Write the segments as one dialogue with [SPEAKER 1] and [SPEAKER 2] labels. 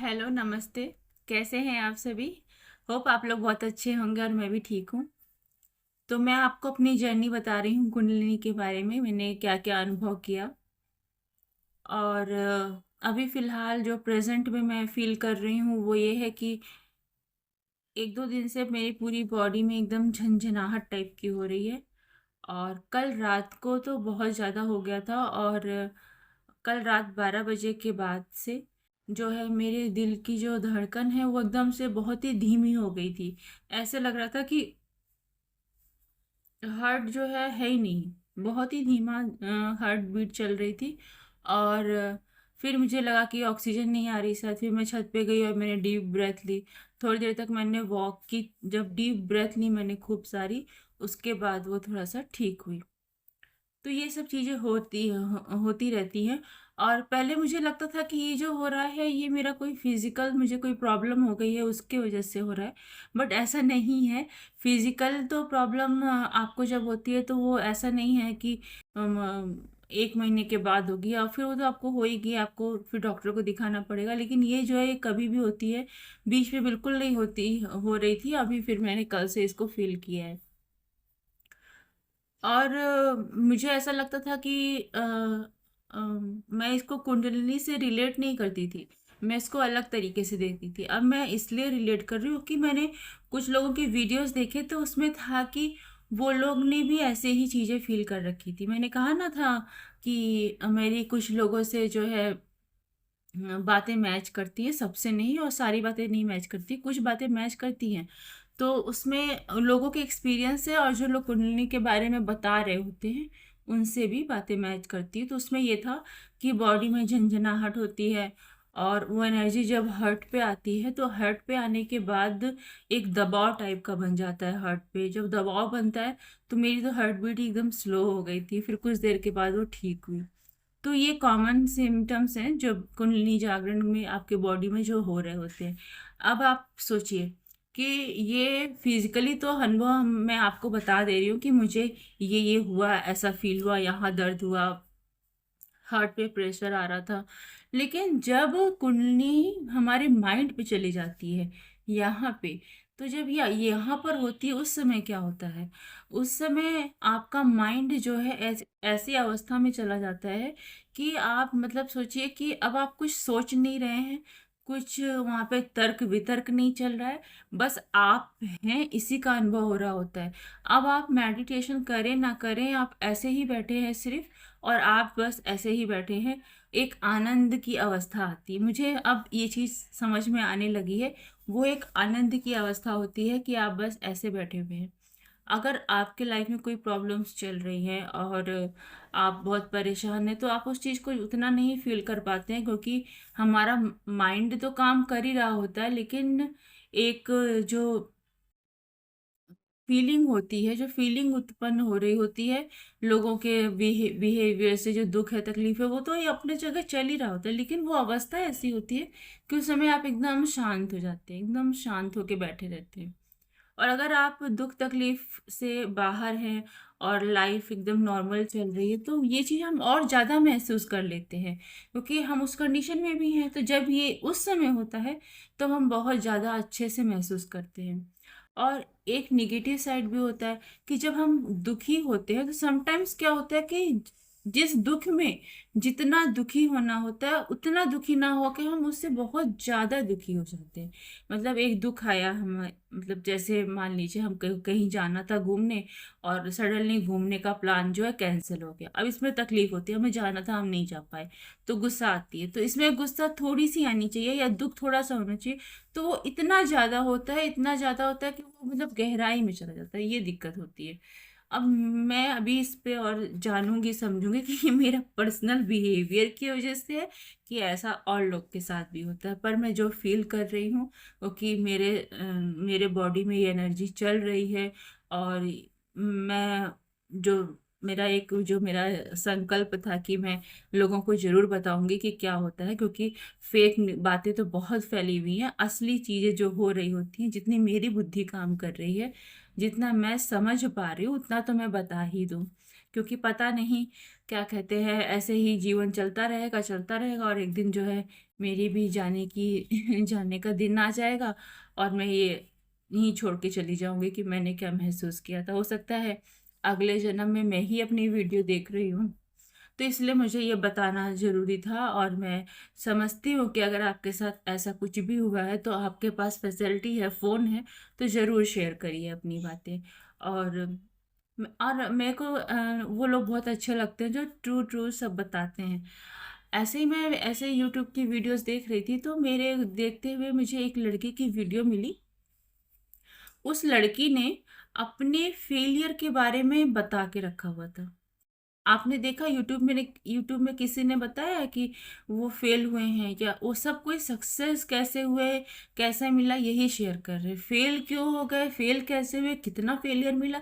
[SPEAKER 1] Hello, नमस्ते। कैसे हैं आप सभी? होप आप लोग बहुत अच्छे होंगे और मैं भी ठीक हूँ। तो मैं आपको अपनी जर्नी बता रही हूँ कुंडलिनी के बारे में, मैंने क्या-क्या अनुभव किया। और अभी फ़िलहाल जो प्रेज़ेंट में मैं फ़ील कर रही हूँ वो ये है कि 1-2 दिन से मेरी पूरी बॉडी में एकदम झनझनाहट टाइप की हो रही है। और कल रात को तो बहुत ज़्यादा हो गया था। और कल रात 12 बजे के बाद से जो है मेरे दिल की जो धड़कन है वो एकदम से बहुत ही धीमी हो गई थी। ऐसे लग रहा था कि हार्ट जो है ही नहीं, बहुत ही धीमा हार्ट बीट चल रही थी। और फिर मुझे लगा कि ऑक्सीजन नहीं आ रही शायद, फिर मैं छत पे गई और मैंने डीप ब्रेथ ली। थोड़ी देर तक मैंने वॉक की, जब डीप ब्रेथ ली मैंने खूब सारी, उसके बाद वो थोड़ा सा ठीक हुई। तो ये सब चीज़ें होती रहती हैं। और पहले मुझे लगता था कि ये जो हो रहा है ये मेरा कोई फिज़िकल, मुझे कोई प्रॉब्लम हो गई है उसके वजह से हो रहा है। बट ऐसा नहीं है। फिज़िकल तो प्रॉब्लम आपको जब होती है तो वो ऐसा नहीं है कि 1 महीने के बाद होगी, या फिर वो तो आपको होएगी, आपको फिर डॉक्टर को दिखाना पड़ेगा। लेकिन ये जो है ये कभी भी होती है, बीच में बिल्कुल नहीं होती हो रही थी, अभी फिर मैंने कल से इसको फ़ील किया है। और मुझे ऐसा लगता था कि मैं इसको कुंडलिनी से रिलेट नहीं करती थी, मैं इसको अलग तरीके से देखती थी। अब मैं इसलिए रिलेट कर रही हूँ कि मैंने कुछ लोगों के वीडियोस देखे तो उसमें था कि वो लोग ने भी ऐसे ही चीज़ें फील कर रखी थी। मैंने कहा ना था कि मेरी कुछ लोगों से जो है बातें मैच करती हैं, सबसे नहीं, और सारी बातें नहीं मैच करती, कुछ बातें मैच करती हैं। तो उसमें लोगों के एक्सपीरियंस है, और जो लोग कुंडलिनी के बारे में बता रहे होते हैं उनसे भी बातें मैच करती है। तो उसमें ये था कि बॉडी में झंझनाहट होती है, और वो एनर्जी जब हार्ट पे आती है तो हार्ट पे आने के बाद एक दबाव टाइप का बन जाता है हार्ट पे। जब दबाव बनता है तो मेरी तो हार्ट बीट एकदम स्लो हो गई थी, फिर कुछ देर के बाद वो ठीक हुई। तो ये कॉमन सिम्पटम्स हैं जो कुंडलिनी जागरण में आपके बॉडी में जो हो रहे होते हैं। अब आप सोचिए कि ये फिजिकली तो अनुभव मैं आपको बता दे रही हूँ कि मुझे ये हुआ, ऐसा फील हुआ, यहाँ दर्द हुआ, हार्ट पे प्रेशर आ रहा था। लेकिन जब कुंडली हमारे माइंड पे चली जाती है, यहाँ पे, तो जब यहाँ पर होती है उस समय क्या होता है? उस समय आपका माइंड जो है ऐसी अवस्था में चला जाता है कि आप मतलब सोचिए कि अब आप कुछ सोच नहीं रहे हैं, कुछ वहाँ पे तर्क वितर्क नहीं चल रहा है, बस आप हैं, इसी का अनुभव हो रहा होता है। अब आप मेडिटेशन करें ना करें, आप ऐसे ही बैठे हैं सिर्फ, और आप बस ऐसे ही बैठे हैं, एक आनंद की अवस्था आती है। मुझे अब ये चीज़ समझ में आने लगी है, वो एक आनंद की अवस्था होती है कि आप बस ऐसे बैठे हुए हैं। अगर आपके लाइफ में कोई प्रॉब्लम्स चल रही हैं और आप बहुत परेशान हैं, तो आप उस चीज़ को उतना नहीं फील कर पाते हैं, क्योंकि हमारा माइंड तो काम कर ही रहा होता है, लेकिन एक जो फीलिंग होती है, जो फीलिंग उत्पन्न हो रही होती है लोगों के बिहेवियर से, जो दुख है, तकलीफ है, वो तो ये अपने जगह चल ही रहा होता है। लेकिन वो अवस्था ऐसी होती है कि उस समय आप एकदम शांत हो जाते हैं, एकदम शांत होके बैठे रहते हैं। और अगर आप दुख तकलीफ से बाहर हैं और लाइफ एकदम नॉर्मल चल रही है, तो ये चीज़ हम और ज़्यादा महसूस कर लेते हैं, क्योंकि हम उस कंडीशन में भी हैं। तो जब ये उस समय होता है तो हम बहुत ज़्यादा अच्छे से महसूस करते हैं। और एक नेगेटिव साइड भी होता है कि जब हम दुखी होते हैं तो समटाइम्स क्या होता है कि जिस दुख में जितना दुखी होना होता है उतना दुखी ना होकर हम उससे बहुत ज़्यादा दुखी हो जाते हैं। मतलब एक दुख आया, हम मतलब जैसे मान लीजिए हम कहीं जाना था घूमने, और सडनली घूमने का प्लान जो है कैंसिल हो गया। अब इसमें तकलीफ होती है, हमें जाना था हम नहीं जा पाए, तो गुस्सा आती है। तो इसमें गुस्सा थोड़ी सी आनी चाहिए या दुख थोड़ा सा होना चाहिए, तो वो इतना ज़्यादा होता है, इतना ज़्यादा होता है कि वो मतलब गहराई में चला जाता है, ये दिक्कत होती है। अब मैं अभी इस पे और जानूंगी समझूंगी कि ये मेरा पर्सनल बिहेवियर की वजह से है कि ऐसा और लोग के साथ भी होता है। पर मैं जो फील कर रही हूँ वो कि मेरे बॉडी में ये एनर्जी चल रही है। और मैं जो मेरा संकल्प था कि मैं लोगों को ज़रूर बताऊंगी कि क्या होता है, क्योंकि फेक बातें तो बहुत फैली हुई हैं। असली चीज़ें जो हो रही होती हैं, जितनी मेरी बुद्धि काम कर रही है, जितना मैं समझ पा रही हूँ, उतना तो मैं बता ही दूँ। क्योंकि पता नहीं, क्या कहते हैं, ऐसे ही जीवन चलता रहेगा और एक दिन जो है मेरी भी जाने की जाने का दिन आ जाएगा और मैं ये यहीं छोड़ के चली जाऊंगी कि मैंने क्या महसूस किया था। हो सकता है अगले जन्म में मैं ही अपनी वीडियो देख रही हूँ। तो इसलिए मुझे ये बताना ज़रूरी था और मैं समझती हूँ कि अगर आपके साथ ऐसा कुछ भी हुआ है तो आपके पास फैसिलिटी है, फ़ोन है, तो ज़रूर शेयर करिए अपनी बातें। और मेरे को वो लोग बहुत अच्छे लगते हैं जो ट्रू ट्रू सब बताते हैं। ऐसे ही मैं ऐसे यूट्यूब की वीडियोस देख रही थी तो मेरे देखते हुए मुझे एक लड़की की वीडियो मिली। उस लड़की ने अपने फेलियर के बारे में बता के रखा हुआ था। आपने देखा यूट्यूब में किसी ने बताया कि वो फेल हुए हैं, या वो सब कोई सक्सेस कैसे हुए, कैसे मिला, यही शेयर कर रहे। फेल क्यों हो गए, फेल कैसे हुए, कितना फेलियर मिला,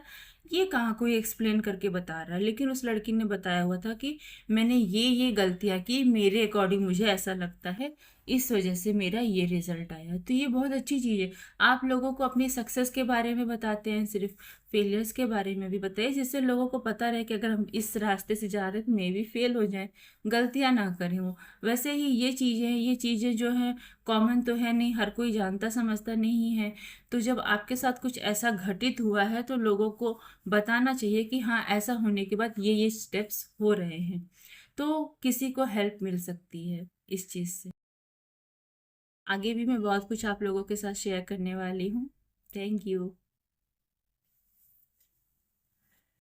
[SPEAKER 1] ये कहाँ कोई एक्सप्लेन करके बता रहा है। लेकिन उस लड़की ने बताया हुआ था कि मैंने ये गलतियाँ की, मेरे अकॉर्डिंग मुझे ऐसा लगता है, इस वजह से मेरा ये रिजल्ट आया। तो ये बहुत अच्छी चीज़ है। आप लोगों को अपनी सक्सेस के बारे में बताते हैं, सिर्फ फेलियर्स के बारे में भी बताइए, जिससे लोगों को पता रहे कि अगर हम इस रास्ते से जा रहे हैं तो मे भी फेल हो जाए, गलतियां ना करें वो। वैसे ही ये चीज़ें जो हैं कॉमन तो है नहीं, हर कोई जानता समझता नहीं है। तो जब आपके साथ कुछ ऐसा घटित हुआ है तो लोगों को बताना चाहिए कि हाँ, ऐसा होने के बाद ये स्टेप्स हो रहे हैं, तो किसी को हेल्प मिल सकती है इस चीज़ से। आगे भी मैं बहुत कुछ आप लोगों के साथ शेयर करने वाली हूँ। Thank you.